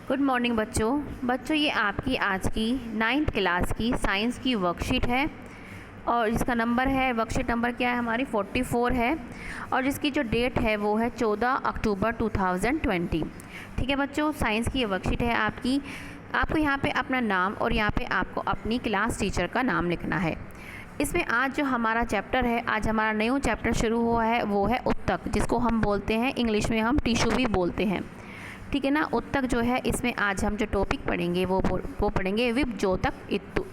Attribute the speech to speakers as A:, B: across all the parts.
A: Good morning बच्चों ये आपकी आज की 9th क्लास की साइंस की वर्कशीट है और इसका नंबर है, वर्कशीट नंबर क्या है हमारी 44 है और जिसकी जो डेट है वो है 14 अक्टूबर 2020। ठीक है बच्चों, साइंस की ये वर्कशीट है आपकी। आपको यहाँ पे अपना नाम और यहाँ पे आपको अपनी क्लास टीचर का नाम लिखना है। इसमें आज जो हमारा चैप्टर है, आज हमारा न्यू चैप्टर शुरू हुआ है वो है उत्तक, जिसको हम बोलते हैं इंग्लिश में हम टिश्यू भी बोलते हैं। ठीक है ना। उत्तक जो है इसमें आज हम जो टॉपिक पढ़ेंगे वो पढ़ेंगे विभज्योतक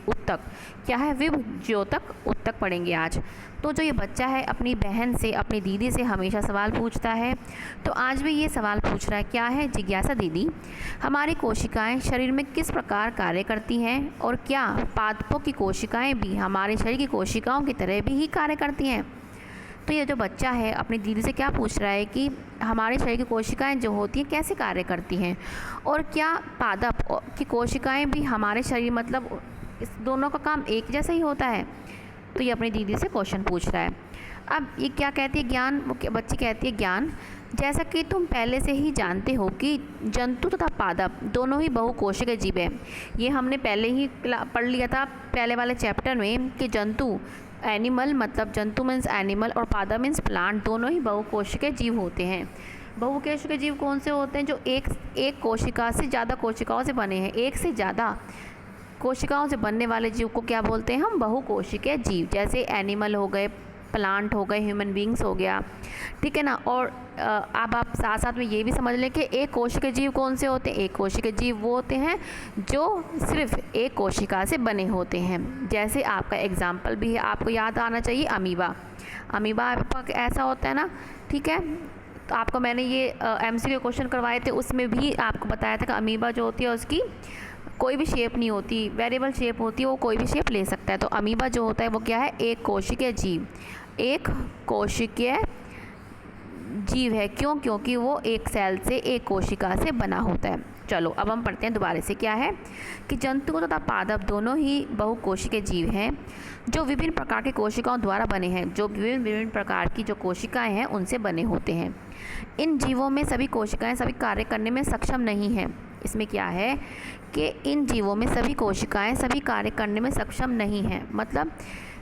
A: उत्तक। क्या है? विभज्योतक उत्तक पढ़ेंगे आज। तो जो ये बच्चा है अपनी बहन से, अपनी दीदी से हमेशा सवाल पूछता है, तो आज भी ये सवाल पूछ रहा है। क्या है? जिज्ञासा दीदी, हमारी कोशिकाएं शरीर में किस प्रकार कार्य करती हैं और क्या पादपों की कोशिकाएं भी हमारे शरीर की कोशिकाओं की तरह भी ही कार्य करती हैं? तो ये जो बच्चा है अपनी दीदी से क्या पूछ रहा है कि हमारे शरीर की कोशिकाएं जो होती हैं कैसे कार्य करती हैं और क्या पादप की कोशिकाएं भी हमारे शरीर, मतलब इस दोनों का काम एक जैसा ही होता है? तो ये अपनी दीदी से क्वेश्चन पूछ रहा है। अब ये क्या कहती है? ज्ञान। बच्ची कहती है ज्ञान, जैसा कि तुम पहले से ही जानते हो कि जंतु तथा पादप दोनों ही बहुकोशिकीय जीव हैं। ये हमने पहले ही पढ़ लिया था पहले वाले चैप्टर में कि जंतु, एनिमल मतलब जंतु मीन्स एनिमल और पादप मीन्स प्लांट, दोनों ही बहुकोशिकीय जीव होते हैं। बहुकोशिकीय जीव कौन से होते हैं? जो एक कोशिका से ज़्यादा कोशिकाओं से बने हैं। एक से ज़्यादा कोशिकाओं से बनने वाले जीव को क्या बोलते हैं हम? बहुकोशिकीय जीव। जैसे एनिमल हो गए, प्लांट हो गए, ह्यूमन बींग्स हो गया। ठीक है ना। और अब आप साथ साथ में ये भी समझ लें कि एक कोशिकीय जीव कौन से होते हैं? एक कोशिकीय जीव वो होते हैं जो सिर्फ एक कोशिका से बने होते हैं। जैसे आपका एग्जाम्पल भी है, आपको याद आना चाहिए अमीबा। अमीबा आपका ऐसा होता है ना। ठीक है। तो आपको मैंने ये MCQ क्वेश्चन करवाए थे, उसमें भी आपको बताया था कि अमीबा जो होती है उसकी कोई भी शेप नहीं होती, वेरिएबल शेप होती है, वो कोई भी शेप ले सकता है। तो अमीबा जो होता है वो क्या है? एक कोशिकीय जीव। एक कोशिकीय जीव है। क्यों? क्योंकि वो एक सेल से, एक कोशिका से बना होता है। चलो अब हम पढ़ते हैं दोबारा से। क्या है कि जंतु तथा पादप दोनों ही बहुकोशिकीय जीव हैं जो विभिन्न प्रकार के कोशिकाओं द्वारा बने हैं, जो विभिन्न प्रकार की जो कोशिकाएं हैं उनसे बने होते हैं। इन जीवों में सभी कोशिकाएं सभी कार्य करने में सक्षम नहीं हैं। इसमें क्या है कि इन जीवों में सभी कोशिकाएं सभी कार्य करने में सक्षम नहीं हैं। मतलब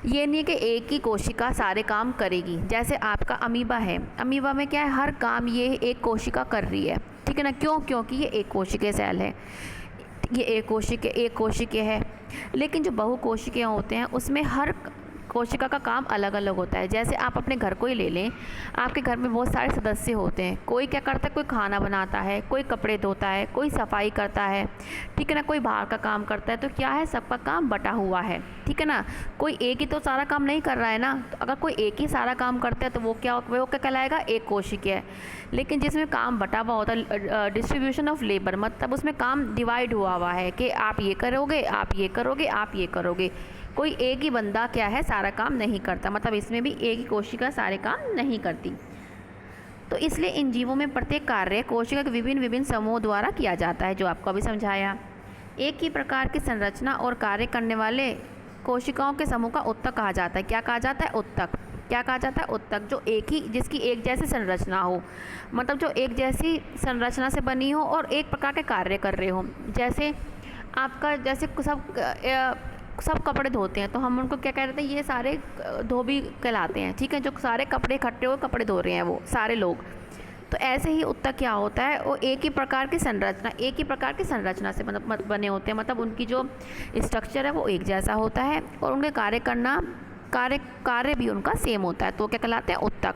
A: ये नहीं है कि एक ही कोशिका सारे काम करेगी। जैसे आपका अमीबा है, अमीबा में क्या है? हर काम ये एक कोशिका कर रही है। ठीक है ना। क्यों? क्योंकि ये एक कोशिकीय सेल है, ये एक कोशिकीय है। लेकिन जो बहुकोशिकीय होते हैं उसमें हर कोशिका का काम अलग अलग होता है। जैसे आप अपने घर को ही ले लें, आपके घर में बहुत सारे सदस्य होते हैं। कोई क्या करता है? कोई खाना बनाता है, कोई कपड़े धोता है, कोई सफाई करता है। ठीक है ना। कोई बाहर का काम करता है। तो क्या है? सबका काम बटा हुआ है। ठीक है ना। कोई एक ही तो सारा काम नहीं कर रहा है ना। तो अगर कोई एक ही सारा काम करता है तो वो क्या कहलाएगा? एक कोशिकीय। लेकिन जिसमें काम बटा हुआ होता है, डिस्ट्रीब्यूशन ऑफ लेबर, मतलब उसमें काम डिवाइड हुआ है कि आप ये करोगे, आप ये करोगे, आप ये करोगे। कोई एक ही बंदा क्या है? सारा काम नहीं करता। मतलब इसमें भी एक ही कोशिका सारे काम नहीं करती। तो इसलिए इन जीवों में प्रत्येक कार्य कोशिका के विभिन्न समूहों द्वारा किया जाता है, जो आपको अभी समझाया। एक ही प्रकार की संरचना और कार्य करने वाले कोशिकाओं के समूह का उत्तक कहा जाता है। क्या कहा जाता है? उत्तक। क्या कहा जाता है? उत्तक। जो जिसकी एक जैसी संरचना हो, मतलब जो एक जैसी संरचना से बनी हो और एक प्रकार के कार्य कर रहे हो। जैसे आपका, जैसे सब कपड़े धोते हैं तो हम उनको क्या कह रहे हैं? ये सारे धोबी कहलाते हैं। ठीक है। जो सारे कपड़े इकट्ठे हुए कपड़े धो रहे हैं वो सारे लोग। तो ऐसे ही उत्तक क्या होता है? वो एक ही प्रकार की संरचना से मतलब बने होते हैं। मतलब उनकी जो स्ट्रक्चर है वो एक जैसा होता है और उनके कार्य भी उनका सेम होता है। तो क्या कहलाते हैं? उत्तक।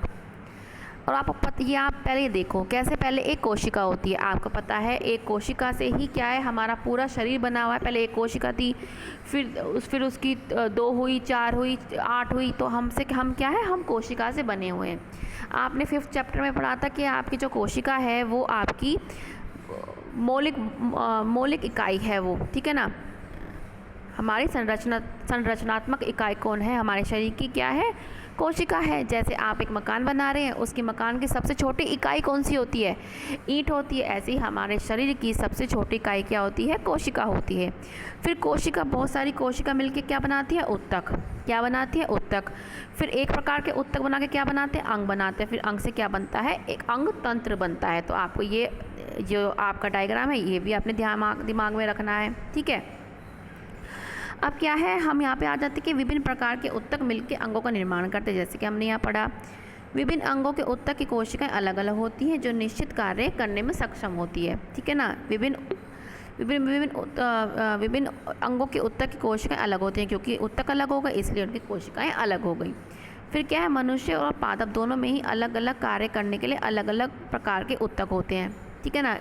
A: और आप पहले ये देखो कैसे, पहले एक कोशिका होती है। आपको पता है एक कोशिका से ही क्या है? हमारा पूरा शरीर बना हुआ है। पहले एक कोशिका थी, फिर उसकी 2 हुई, 4 हुई, 8 हुई। तो हम क्या है? हम कोशिका से बने हुए हैं। आपने 5th चैप्टर में पढ़ा था कि आपकी जो कोशिका है वो आपकी मौलिक इकाई है वो। ठीक है ना। हमारी संरचनात्मक इकाई कौन है? हमारे शरीर की क्या है? कोशिका है। जैसे आप एक मकान बना रहे हैं, उसकी मकान की सबसे छोटी इकाई कौन सी होती है? ईंट होती है। ऐसे ही हमारे शरीर की सबसे छोटी इकाई क्या होती है? कोशिका होती है। फिर कोशिका, बहुत सारी कोशिका मिलकर क्या बनाती है? उत्तक। क्या बनाती है? उत्तक। फिर एक प्रकार के उत्तक बना के क्या बनाते हैं? अंग बनाते हैं। फिर अंग से क्या बनता है? एक अंग तंत्र बनता है। तो आपको ये जो आपका डायग्राम है ये भी आपने दिमाग में रखना है। ठीक है, अब क्या है, हम यहाँ पे आ जाते हैं कि विभिन्न प्रकार के ऊतक मिलकर अंगों का निर्माण करते हैं। जैसे कि हमने यहाँ पढ़ा, विभिन्न अंगों के ऊतक की कोशिकाएं अलग अलग होती हैं जो निश्चित कार्य करने में सक्षम होती है। ठीक है ना, विभिन्न अंगों के ऊतक की कोशिकाएं अलग होती हैं, क्योंकि ऊतक अलग हो गए इसलिए उनकी कोशिकाएं अलग हो गई। फिर क्या है, मनुष्य और पादप दोनों में ही अलग अलग कार्य करने के लिए अलग अलग प्रकार के ऊतक होते हैं। ठीक है ना,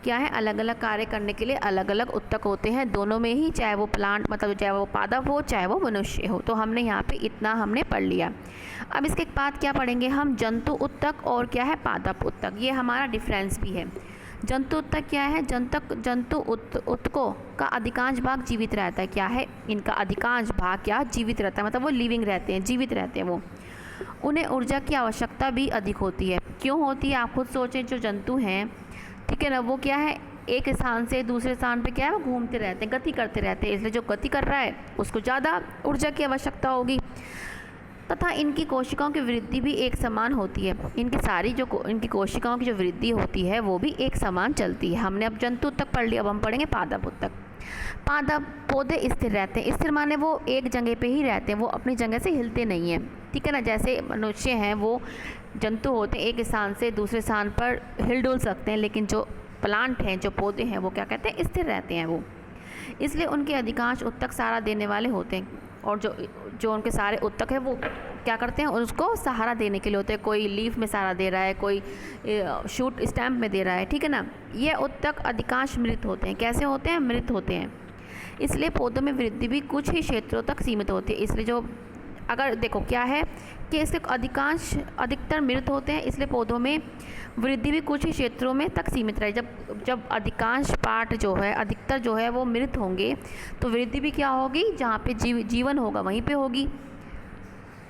A: क्या है, अलग अलग कार्य करने के लिए अलग अलग ऊतक होते हैं दोनों में ही, चाहे वो प्लांट मतलब चाहे वो पादप हो चाहे वो मनुष्य हो। तो हमने यहाँ पे इतना हमने पढ़ लिया। अब इसके बाद क्या पढ़ेंगे हम, जंतु ऊतक और क्या है पादप ऊतक। ये हमारा डिफरेंस भी है। जंतु ऊतक क्या है, जंतु ऊतकों का अधिकांश भाग जीवित रहता है। क्या है, इनका अधिकांश भाग क्या जीवित रहता है, मतलब वो लिविंग रहते हैं, जीवित रहते हैं वो। उन्हें ऊर्जा की आवश्यकता भी अधिक होती है। क्यों होती है, आप खुद सोचें। जो जंतु हैं, ठीक है ना, वो क्या है, एक स्थान से दूसरे स्थान पे क्या है, वो घूमते रहते हैं, गति करते रहते हैं, इसलिए जो गति कर रहा है उसको ज़्यादा ऊर्जा की आवश्यकता होगी। तथा इनकी कोशिकाओं की वृद्धि भी एक समान होती है। इनकी कोशिकाओं की जो वृद्धि होती है वो भी एक समान चलती है। हमने अब जंतु तक पढ़ लिया, अब हम पढ़ेंगे पादप ऊतक। पादप पौधे स्थिर रहते हैं। स्थिर माने वो एक जगह पे ही रहते हैं, वो अपनी जगह से हिलते नहीं हैं। ठीक है ना, जैसे मनुष्य हैं वो जंतु होते हैं, एक स्थान से दूसरे स्थान पर हिल डुल सकते हैं, लेकिन जो प्लांट हैं, जो पौधे हैं, वो क्या कहते हैं, स्थिर रहते हैं वो। इसलिए उनके अधिकांश ऊतक सहारा देने वाले होते हैं, और जो उनके सारे ऊतक है वो क्या करते हैं, उसको सहारा देने के लिए होते हैं। कोई लीफ में सहारा दे रहा है, कोई शूट स्टैम्प में दे रहा है। ठीक है ना, ये ऊतक अधिकांश मृत होते हैं। कैसे होते हैं, मृत होते हैं। इसलिए पौधों में वृद्धि भी कुछ ही क्षेत्रों तक सीमित होती है। इसलिए जो अगर देखो क्या है कि इसके अधिकतर मृत होते हैं, इसलिए पौधों में वृद्धि भी कुछ ही क्षेत्रों में तक सीमित रहे। जब अधिकांश पार्ट जो है, अधिकतर जो है वो मृत होंगे, तो वृद्धि भी क्या होगी, जहाँ पे जीवन होगा वहीं पे होगी।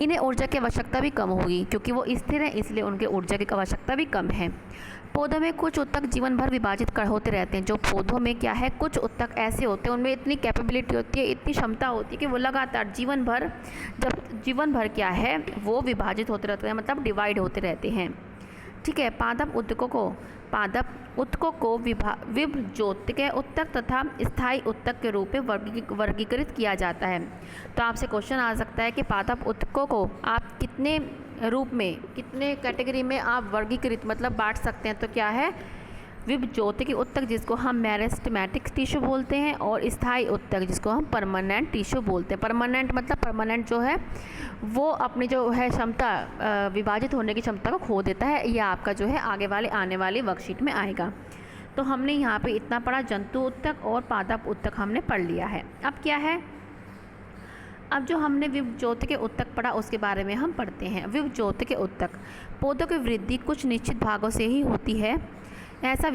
A: इन्हें ऊर्जा की आवश्यकता भी कम होगी, क्योंकि वो स्थिर है, इसलिए उनके ऊर्जा की आवश्यकता भी कम है। पौधों में कुछ ऊतक जीवन भर विभाजित होते रहते हैं। जो पौधों में क्या है, कुछ ऊतक ऐसे होते हैं, उनमें इतनी कैपेबिलिटी होती है, इतनी क्षमता होती है कि वो लगातार जीवन भर क्या है, वो विभाजित होते रहते हैं, मतलब डिवाइड होते रहते हैं। ठीक है, पादप ऊतकों को विभजोत्य ऊतक तथा स्थायी ऊतक के रूप में वर्गीकृत किया जाता है। तो आपसे क्वेश्चन आ सकता है कि पादप ऊतकों को आप कितने रूप में, कितने कैटेगरी में आप वर्गीकृत मतलब बांट सकते हैं। तो क्या है, विभजोत्य ऊतक जिसको हम मेरिस्टेमेटिक टिश्यू बोलते हैं, और स्थायी ऊतक जिसको हम परमानेंट टिश्यू बोलते हैं। परमानेंट मतलब परमानेंट जो है वो अपनी जो है क्षमता, विभाजित होने की क्षमता को खो देता है। यह आपका जो है आने वाली वर्कशीट में आएगा। तो हमने यहाँ पे इतना पढ़ा, जंतु ऊतक और पादप ऊतक हमने पढ़ लिया है। अब क्या है, अब जो हमने विभजोत्य के ऊतक पढ़ा उसके बारे में हम पढ़ते हैं। विभजोत्य के ऊतक, पौधों की वृद्धि कुछ निश्चित भागों से ही होती है। ऐसा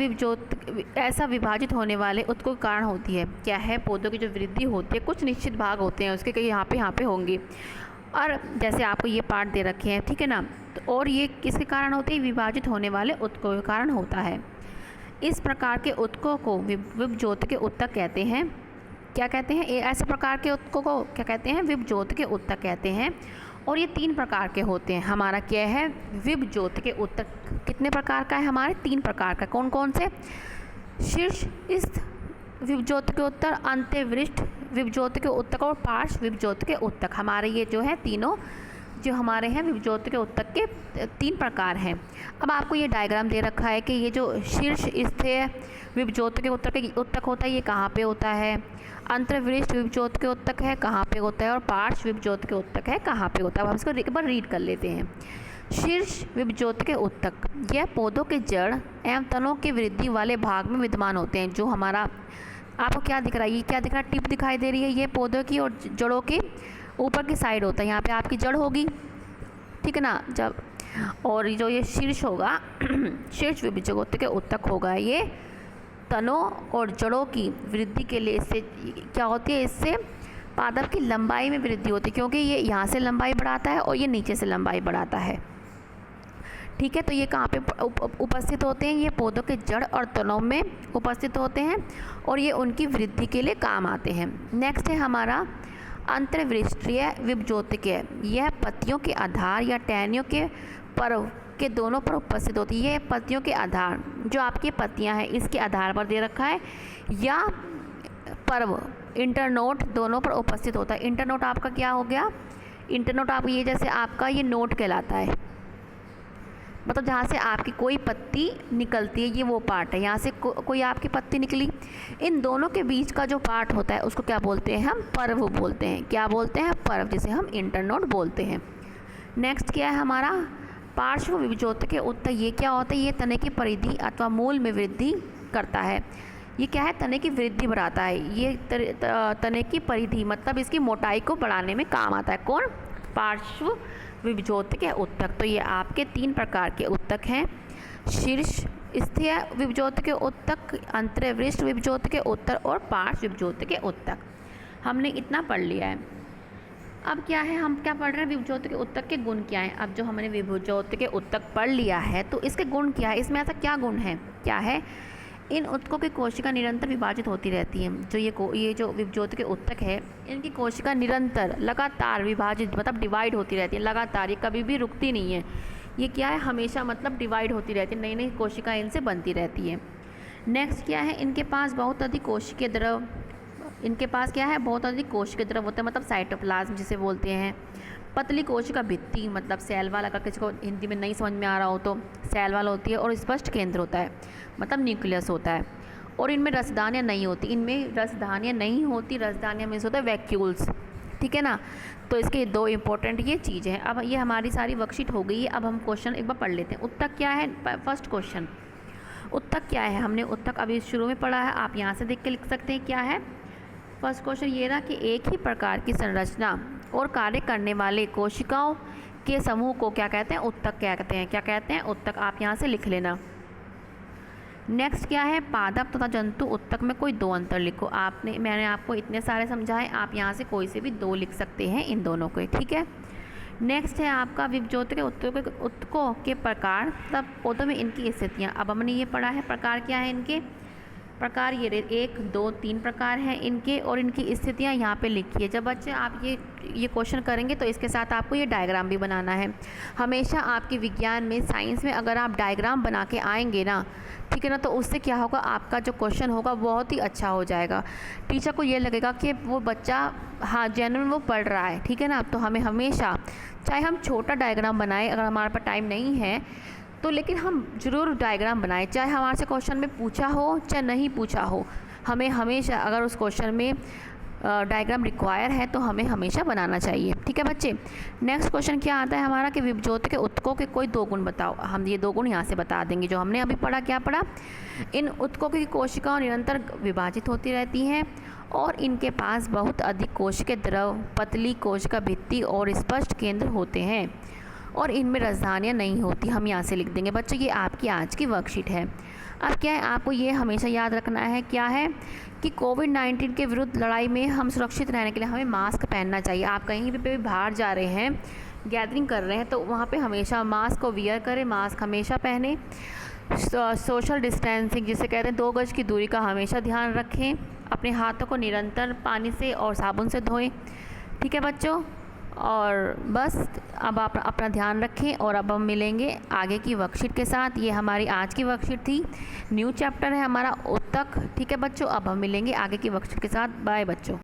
A: विभाजित होने वाले ऊतकों के कारण होती है। क्या है, पौधों की जो वृद्धि होती है कुछ निश्चित भाग होते हैं उसके, कहीं यहाँ पे होंगे, और जैसे आपको ये पार्ट दे रखे हैं, ठीक है ना, तो और ये किसके कारण होते हैं, विभाजित होने वाले ऊतकों के कारण होता है। इस प्रकार के ऊतकों को विभजोत्य के ऊतक कहते हैं। क्या कहते हैं, ऐसे प्रकार के ऊतकों को क्या कहते हैं, विभजोत्य के ऊतक कहते हैं। और ये 3 प्रकार के होते हैं। हमारा क्या है, विभजोत्य के ऊतक कितने प्रकार का है, हमारे 3 प्रकार का। कौन कौन से, शीर्षस्थ विभजोत्य के ऊतक, अंत्यवृष्ट विभजोत्य के ऊतक और पार्श्व विभजोत्य के ऊतक। हमारे ये जो है तीनों जो हमारे हैं विभजोत्य के ऊतक के 3 प्रकार हैं। अब आपको ये डायग्राम दे रखा है कि ये जो शीर्ष स्थिर विभजोत्य के ऊतक होता है ये कहाँ पे होता है, अंतर्वृष्ट विभजोत्य के ऊतक है कहाँ पे होता है, और पार्श्व विभजोत्य के ऊतक है कहाँ पे होता है। अब हम इसको एक बार रीड कर लेते हैं। शीर्ष विभजोत्य के ऊतक, यह पौधों के जड़ एवं तनों की वृद्धि वाले भाग में विद्यमान होते हैं। जो हमारा आपको क्या दिख रहा है, ये क्या दिख रहा है, टिप दिखाई दे रही है, ये पौधों की और जड़ों की ऊपर की साइड होता है। यहाँ पे आपकी जड़ होगी, ठीक है ना, जब, और जो ये शीर्ष होगा शीर्ष विभजोत्य के ऊतक होगा, ये तनों और जड़ों की वृद्धि के लिए इससे क्या होती है, इससे पादप की लंबाई में वृद्धि होती है, क्योंकि ये यहाँ से लंबाई बढ़ाता है और ये नीचे से लंबाई बढ़ाता है। ठीक है, तो ये कहाँ पे उपस्थित होते हैं, ये पौधों के जड़ और तनों में उपस्थित होते हैं और ये उनकी वृद्धि के लिए काम आते हैं। नेक्स्ट है हमारा अंतर्वृष्टीय विभजोत्य। यह पत्तियों के आधार या टहनियों के के दोनों पर उपस्थित होती है। ये पत्तियों के आधार, जो आपकी पत्तियां हैं इसके आधार पर दे रखा है, या पर्व इंटरनोट दोनों पर उपस्थित होता है। इंटरनोट आपका क्या हो गया, इंटरनोट आप ये जैसे आपका ये नोट कहलाता है, मतलब जहाँ से आपकी कोई पत्ती निकलती है, ये वो पार्ट है। यहाँ से कोई आपकी पत्ती निकली, इन दोनों के बीच का जो पार्ट होता है उसको क्या बोलते हैं, हम पर्व बोलते हैं। क्या बोलते हैं, पर्व, जिसे हम इंटरनोट बोलते हैं। नेक्स्ट क्या है हमारा, पार्श्व विभजोत के उत्तक। ये क्या होता है, ये तने की परिधि अथवा मूल में वृद्धि करता है। ये क्या है, तने की वृद्धि बढ़ाता है। ये तने की परिधि मतलब इसकी मोटाई को बढ़ाने में काम आता है। कौन, पार्श्व विभजोत के उत्तक। तो ये आपके 3 प्रकार के उत्तक हैं, शीर्ष स्थीय विभजोत के उत्तक, अंतर्वृष्ट विभजोत के उत्तक और पार्श्व विभजोत के उत्तक। हमने इतना पढ़ लिया है। अब क्या है, हम क्या पढ़ रहे हैं, विभजोत के उत्तक के गुण क्या हैं। अब जो हमने विभजोत के उत्तक पढ़ लिया है तो इसके गुण क्या है, इसमें ऐसा क्या गुण है, क्या है, इन उत्तकों की कोशिका निरंतर विभाजित होती रहती है। जो ये जो विभजोत के उत्तक है, इनकी कोशिका निरंतर लगातार विभाजित मतलब डिवाइड होती रहती है लगातार, ये कभी भी रुकती नहीं है। ये क्या है, हमेशा मतलब डिवाइड होती रहती है, नई नई कोशिका इनसे बनती रहती है। नेक्स्ट क्या है, इनके पास बहुत अधिक कोशिकीय द्रव, इनके पास क्या है, बहुत अधिक कोशिकीय द्रव होता है, मतलब साइटोप्लाज्म जिसे बोलते हैं। पतली कोशिका भित्ति मतलब सेल वाल, अगर किसी को हिंदी में नहीं समझ में आ रहा हो तो सेल वाल होती है। और स्पष्ट केंद्र होता है, मतलब न्यूक्लियस होता है। और इनमें रसदानियाँ नहीं होती, इनमें रसदानियाँ नहीं होती। रसदानियाँ मीन्स होता है वैक्यूल्स, ठीक है ना। तो इसके 2 इंपॉर्टेंट ये चीज़ें हैं। अब ये हमारी सारी वर्कशीट हो गई है। अब हम क्वेश्चन एक बार पढ़ लेते हैं। उत्तक क्या है, फर्स्ट क्वेश्चन, उत्तक क्या है। हमने उत्तक अभी शुरू में पढ़ा है, आप यहाँ से देख के लिख सकते हैं क्या है। फर्स्ट क्वेश्चन ये रहा कि एक ही प्रकार की संरचना और कार्य करने वाले कोशिकाओं के समूह को क्या कहते हैं, उत्तक कहते हैं। क्या कहते हैं, उत्तक। आप यहाँ से लिख लेना। नेक्स्ट क्या है, पादप तथा जंतु उत्तक में कोई 2 अंतर लिखो। मैंने आपको इतने सारे समझाए, आप यहाँ से कोई से भी 2 लिख सकते हैं इन दोनों को, ठीक है। नेक्स्ट है आपका विभजोत के उत्तकों के प्रकार तब पौधों में इनकी स्थितियाँ। अब हमने ये पढ़ा है प्रकार क्या है इनके, प्रकार ये 1, 2, 3 प्रकार हैं इनके, और इनकी स्थितियाँ यहाँ पे लिखिए। जब बच्चे आप ये क्वेश्चन करेंगे तो इसके साथ आपको ये डायग्राम भी बनाना है। हमेशा आपके विज्ञान में, साइंस में अगर आप डायग्राम बना के आएंगे ना, ठीक है ना, तो उससे क्या होगा, आपका जो क्वेश्चन होगा बहुत ही अच्छा हो जाएगा। टीचर को ये लगेगा कि वो बच्चा हाँ जेन्युइन वो पढ़ रहा है, ठीक है ना। तो हमें हमेशा, चाहे हम छोटा डायग्राम बनाएं, अगर हमारे पास टाइम नहीं है तो, लेकिन हम ज़रूर डायग्राम बनाएं, चाहे हमारे से क्वेश्चन में पूछा हो चाहे नहीं पूछा हो। हमें हमेशा, अगर उस क्वेश्चन में डायग्राम रिक्वायर है तो हमें हमेशा बनाना चाहिए, ठीक है बच्चे। नेक्स्ट क्वेश्चन क्या आता है हमारा कि विभजोत के उत्तकों के कोई 2 गुण बताओ। हम ये 2 गुण यहाँ से बता देंगे जो हमने अभी पढ़ा। क्या पढ़ा, इन उत्तकों की कोशिकाओं निरंतर विभाजित होती रहती हैं और इनके पास बहुत अधिक कोशिकीय द्रव, पतली कोशिका भित्ति और स्पष्ट केंद्र होते हैं, और इनमें राजधानियाँ नहीं होती। हम यहाँ से लिख देंगे बच्चों। ये आपकी आज की वर्कशीट है। अब क्या है, आपको ये हमेशा याद रखना है, क्या है कि कोविड-19 के विरुद्ध लड़ाई में हम सुरक्षित रहने के लिए हमें मास्क पहनना चाहिए। आप कहीं भी बाहर जा रहे हैं, गैदरिंग कर रहे हैं, तो वहाँ पे हमेशा मास्क को वियर करें, मास्क हमेशा पहने। सोशल डिस्टेंसिंग जिसे कहते हैं 2 गज की दूरी का हमेशा ध्यान रखें। अपने हाथों को निरंतर पानी से और साबुन से धोएं, ठीक है बच्चों। और बस अब आप अपना ध्यान रखें, और अब हम मिलेंगे आगे की वर्कशीट के साथ। ये हमारी आज की वर्कशीट थी, न्यू चैप्टर है हमारा उत्तक, ठीक है बच्चों। अब हम मिलेंगे आगे की वर्कशीट के साथ। बाय बच्चों।